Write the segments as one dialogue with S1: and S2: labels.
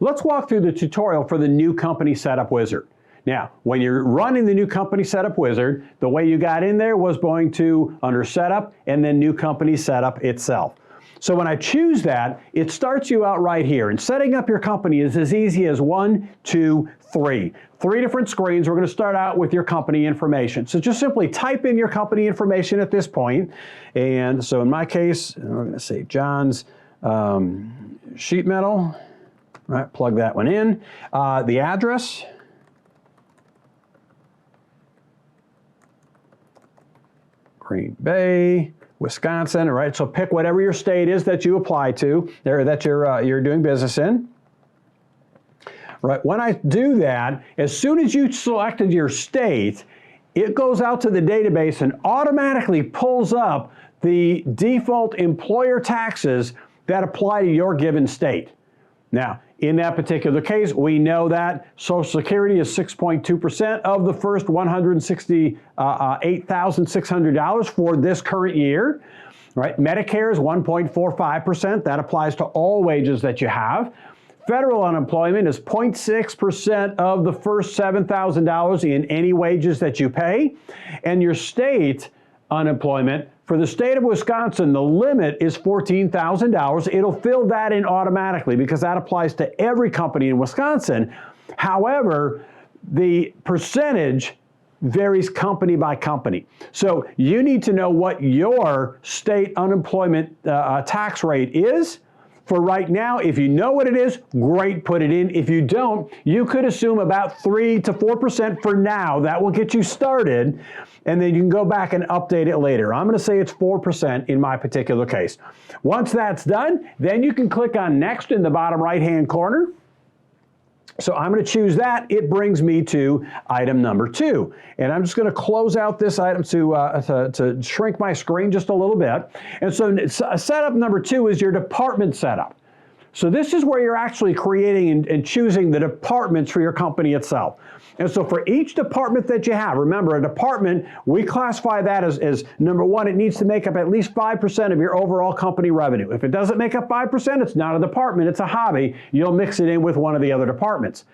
S1: let's walk through the tutorial for the new company setup wizard. Now, when you're running the new company setup wizard, the way you got in there was going to under setup and then new company setup itself. So when I choose that, it starts you out right here. And setting up your company is as easy as 1, 2, 3. 3 different screens. We're going to start out with your company information. So just simply type in your company information at this point. And so in my case, we're going to say John's sheet metal. All right, plug that one in. The address. Green Bay, Wisconsin, all right? So pick whatever your state is that you apply to, or that you're doing business in. Right, when I do that, as soon as you selected your state, it goes out to the database and automatically pulls up the default employer taxes that apply to your given state. Now, in that particular case, we know that Social Security is 6.2% of the first $168,600 for this current year. Right? Medicare is 1.45%. That applies to all wages that you have. Federal unemployment is 0.6% of the first $7,000 in any wages that you pay. And your state unemployment, for the state of Wisconsin, the limit is $14,000. It'll fill that in automatically because that applies to every company in Wisconsin. However, the percentage varies company by company. So you need to know what your state unemployment tax rate is. For right now, if you know what it is, great, put it in. If you don't, you could assume about 3 to 4% for now. That will get you started, and then you can go back and update it later. I'm going to say it's 4% in my particular case. Once that's done, then you can click on Next in the bottom right-hand corner. So I'm going to choose that. It brings me to item number 2. And I'm just going to close out this item to shrink my screen just a little bit. And so setup number 2 is your department setup. So this is where you're actually creating and choosing the departments for your company itself. And so for each department that you have, remember a department, we classify that as number 1, it needs to make up at least 5% of your overall company revenue. If it doesn't make up 5%, it's not a department, it's a hobby. You'll mix it in with one of the other departments.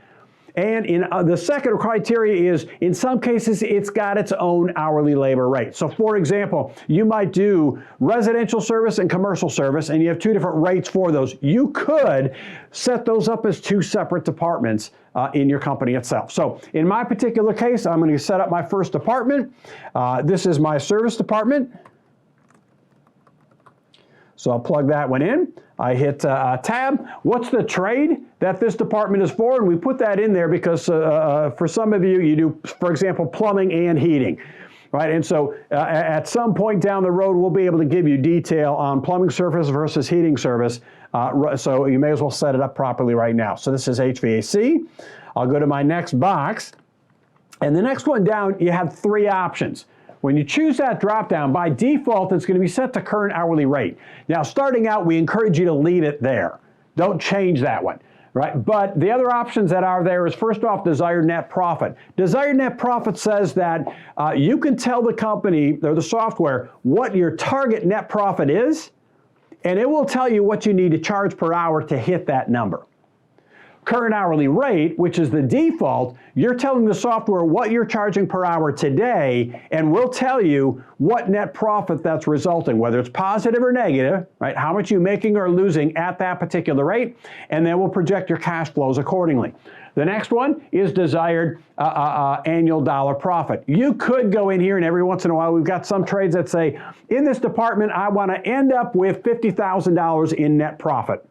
S1: And in the second criteria is, in some cases, it's got its own hourly labor rate. So for example, you might do residential service and commercial service, and you have 2 different rates for those. You could set those up as 2 separate departments in your company itself. So in my particular case, I'm going to set up my first department. This is my service department. So I'll plug that one in. I hit tab. What's the trade that this department is for? And we put that in there because for some of you, you do, for example, plumbing and heating. Right, and so at some point down the road, we'll be able to give you detail on plumbing service versus heating service. So you may as well set it up properly right now. So this is HVAC. I'll go to my next box. And the next one down, you have 3 options. When you choose that drop-down, by default, it's going to be set to current hourly rate. Now, starting out, we encourage you to leave it there. Don't change that one. Right? But the other options that are there is, first off, desired net profit. Desired net profit says that you can tell the company or the software what your target net profit is, and it will tell you what you need to charge per hour to hit that number. Current hourly rate, which is the default, you're telling the software what you're charging per hour today, and we'll tell you what net profit that's resulting, whether it's positive or negative, right? How much you're making or losing at that particular rate, and then we'll project your cash flows accordingly. The next one is desired annual dollar profit. You could go in here, and every once in a while we've got some trades that say, in this department, I want to end up with $50,000 in net profit.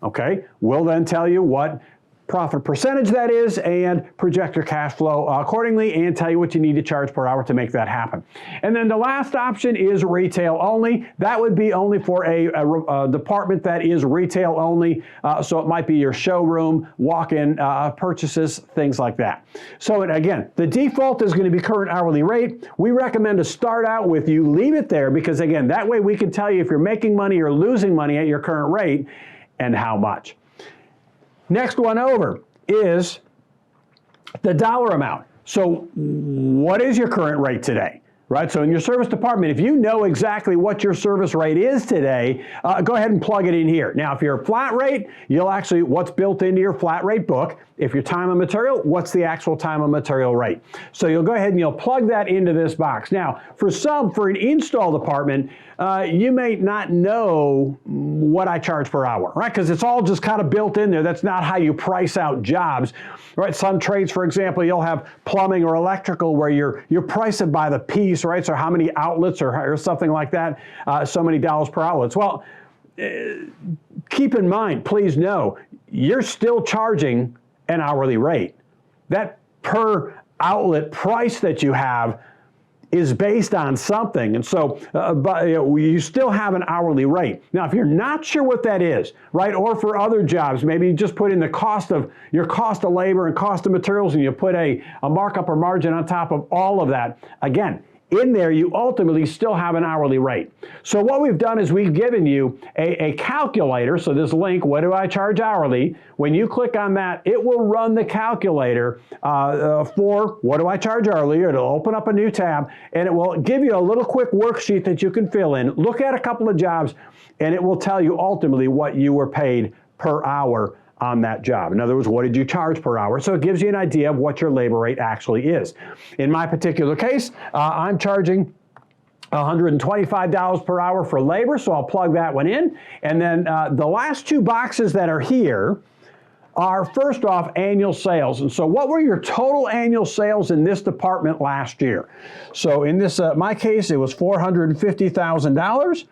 S1: Okay, we'll then tell you what profit percentage that is and project your cash flow accordingly and tell you what you need to charge per hour to make that happen. And then the last option is retail only. That would be only for a department that is retail only. So it might be your showroom, walk-in purchases, things like that. So again, the default is going to be current hourly rate. We recommend to start out with you leave it there because again, that way we can tell you if you're making money or losing money at your current rate and how much. Next one over is the dollar amount. So what is your current rate today? right? So in your service department, if you know exactly what your service rate is today, go ahead and plug it in here. Now, if you're a flat rate, you'll actually, what's built into your flat rate book. If you're time and material, what's the actual time and material rate? So you'll go ahead and you'll plug that into this box. Now, for an install department, you may not know what I charge per hour, right? Because it's all just kind of built in there. That's not how you price out jobs, right? Some trades, for example, you'll have plumbing or electrical where you're pricing by the piece, right? So how many outlets or something like that, so many dollars per outlets. Well, keep in mind, please know, you're still charging an hourly rate. That per outlet price that you have is based on something, and so but you still have an hourly rate. Now, if you're not sure what that is, right, or for other jobs, maybe you just put in the cost of your cost of labor and cost of materials, and you put a markup or margin on top of all of that. Again, in there, you ultimately still have an hourly rate. So what we've done is we've given you a calculator. So this link, what do I charge hourly? When you click on that, it will run the calculator for what do I charge hourly. It'll open up a new tab, and it will give you a little quick worksheet that you can fill in. Look at a couple of jobs, and it will tell you ultimately what you were paid per hour on that job. In other words, what did you charge per hour? So it gives you an idea of what your labor rate actually is. In my particular case, I'm charging $125 per hour for labor, so I'll plug that one in. And then the last two boxes that are here are, first off, annual sales. And so what were your total annual sales in this department last year? So in this, my case, it was $450,000.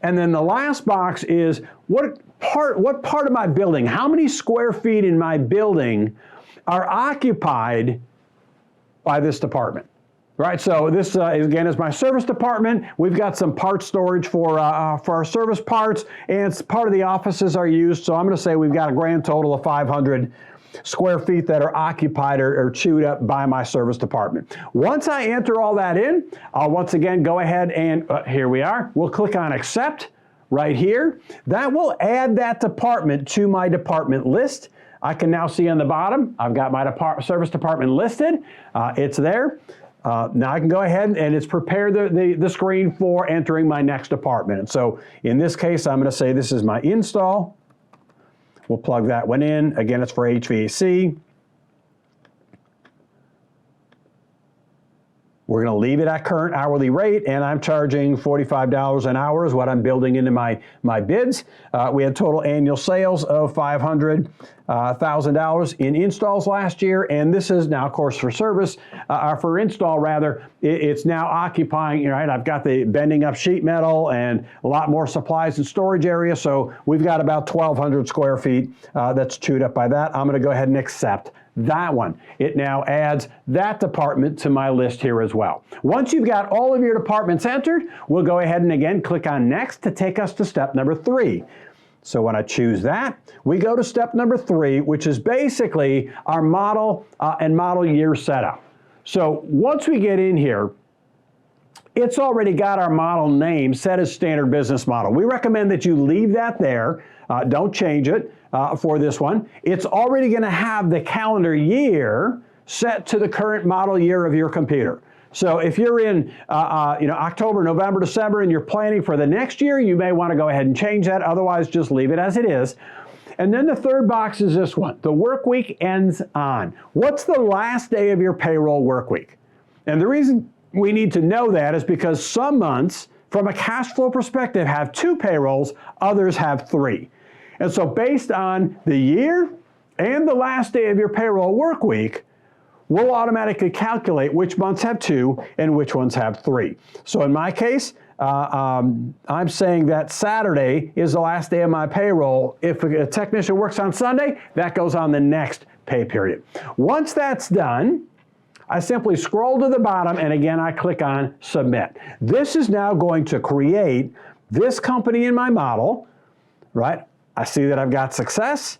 S1: And then the last box is what part of my building, how many square feet in my building are occupied by this department, right? So this, again, is my service department. We've got some part storage for our service parts, and part of the offices are used. So I'm going to say we've got a grand total of 500 square feet that are occupied or chewed up by my service department. Once I enter all that in, I'll once again go ahead and, here we are, we'll click on accept right here. That will add that department to my department list. I can now see on the bottom, I've got my service department listed. It's there. Now I can go ahead and it's prepared the screen for entering my next department. And so in this case, I'm going to say this is my install. We'll plug that one in. Again, it's for HVAC. We're going to leave it at current hourly rate, and I'm charging $45 an hour is what I'm building into my bids. We had total annual sales of $500,000 in installs last year, and this is now, of course, for service, for install rather, it's now occupying, right, I've got the bending up sheet metal and a lot more supplies and storage area, so we've got about 1,200 square feet that's chewed up by that. I'm going to go ahead and accept that one. It now adds that department to my list here as well. Once you've got all of your departments entered, we'll go ahead and again click on next to take us to step number 3. So when I choose that, we go to step number 3, which is basically our model and model year setup. So once we get in here, it's already got our model name set as standard business model. We recommend that you leave that there. Don't change it for this one. It's already going to have the calendar year set to the current model year of your computer. So if you're in October, November, December, and you're planning for the next year, you may want to go ahead and change that. Otherwise, just leave it as it is. And then the third box is this one. The work week ends on. What's the last day of your payroll work week? And the reason we need to know that is because some months, from a cash flow perspective, have 2 payrolls, others have 3. And so based on the year and the last day of your payroll work week, we'll automatically calculate which months have 2 and which ones have 3. So in my case, I'm saying that Saturday is the last day of my payroll. If a technician works on Sunday, that goes on the next pay period. Once that's done, I simply scroll to the bottom and again I click on submit. This is now going to create this company in my model, right? I see that I've got success.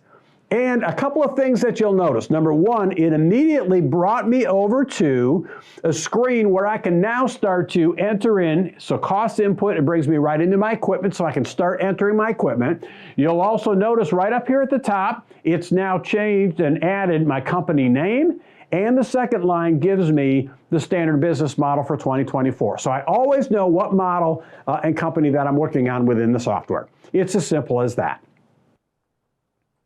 S1: And a couple of things that you'll notice. Number one, it immediately brought me over to a screen where I can now start to enter in, so cost input, it brings me right into my equipment so I can start entering my equipment. You'll also notice right up here at the top, it's now changed and added my company name and the second line gives me the standard business model for 2024. So I always know what model and company that I'm working on within the software. It's as simple as that.